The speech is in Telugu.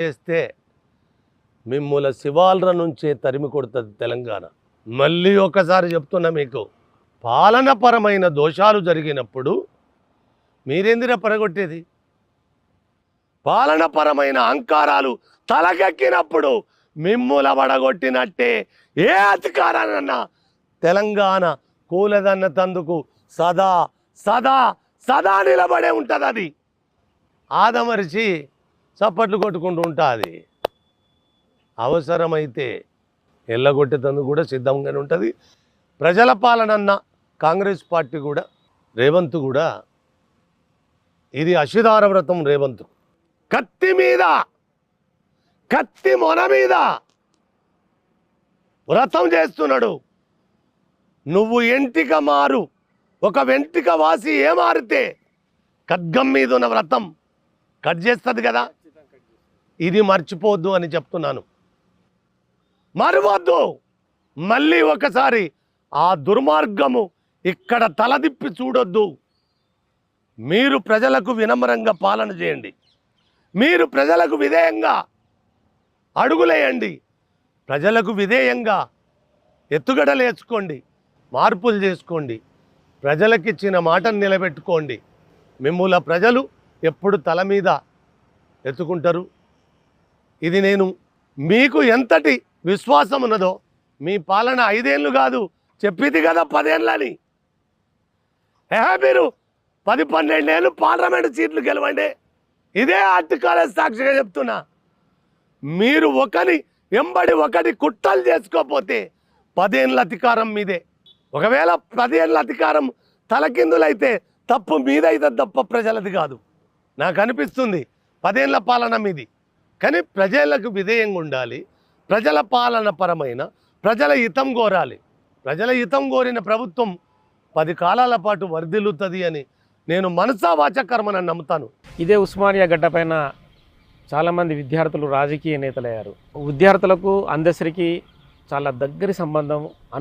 చేస్తే మిమ్ముల శివాల్ర నుంచే తరిమి కొడుతుంది తెలంగాణ. మళ్ళీ ఒకసారి చెప్తున్నా, మీకు పాలనపరమైన దోషాలు జరిగినప్పుడు మీరేందిరా పరగొట్టేది? పాలనపరమైన అహంకారాలు తలకెక్కినప్పుడు మిమ్ముల పడగొట్టినట్టే ఏ అధికారానన్నా తెలంగాణ కూలదన్న తందుకు సదా సదా సదా నిలబడే ఉంటుంది. అది ఆదమరిచి చప్పట్లు కొట్టుకుంటూ ఉంటుంది. అవసరమైతే ఎల్లగొట్టేతందుకు కూడా సిద్ధంగానే ఉంటుంది. ప్రజల పాలనన్న కాంగ్రెస్ పార్టీ కూడా, రేవంత్ కూడా, ఇది అశిదార వ్రతం. రేవంత్ కత్తి మీద, కత్తి మొన మీద వ్రతం చేస్తున్నాడు. నువ్వు ఎంటిక మారు, ఒక వెంటిక వాసి ఏ మారితే ఖడ్గం మీద ఉన్న వ్రతం కట్ చేస్తుంది కదా. ఇది మర్చిపోవద్దు అని చెప్తున్నాను. మరవద్దు. మళ్ళీ ఒకసారి ఆ దుర్మార్గము ఇక్కడ తలదిప్పి చూడొద్దు. మీరు ప్రజలకు వినమ్రంగా పాలన చేయండి. మీరు ప్రజలకు విధేయంగా అడుగులేయండి. ప్రజలకు విధేయంగా ఎత్తుగడలు వేసుకోండి, మార్పులు చేసుకోండి. ప్రజలకిచ్చిన మాటను నిలబెట్టుకోండి. మిమ్ముల ప్రజలు ఎప్పుడు తల మీద ఎత్తుకుంటారు. ఇది నేను మీకు ఎంతటి విశ్వాసం ఉన్నదో, మీ పాలన 5 ఏళ్ళు కాదు చెప్పింది కదా 10 ఏళ్ళని. మీరు 10-12 ఏళ్ళు పార్లమెంట్ సీట్లు గెలవండి. ఇదే ఆర్టికల్ సాక్షిగా చెప్తున్నా. మీరు ఒకరి ఎంబడి ఒకటి కుట్రలు చేసుకోకపోతే 10 ఏళ్ళ అధికారం మీదే. ఒకవేళ 10 ఏళ్ళ అధికారం తలకిందులైతే తప్పు మీదైతే తప్ప ప్రజలది కాదు. నాకు అనిపిస్తుంది 10 ఏళ్ళ పాలన మీది. కానీ ప్రజలకు విధేయంగా ఉండాలి. ప్రజల పాలన పరమైన ప్రజల హితం కోరాలి. ప్రజల హితం కోరిన ప్రభుత్వం 10 కాలాల పాటు వర్ధిల్లుతుంది అని నేను మనసా వాచకర్మని నమ్ముతాను. ఇదే ఉస్మానియా గడ్డ పైన చాలామంది విద్యార్థులు రాజకీయ నేతలయ్యారు. విద్యార్థులకు అందరికీ చాలా దగ్గరి సంబంధం.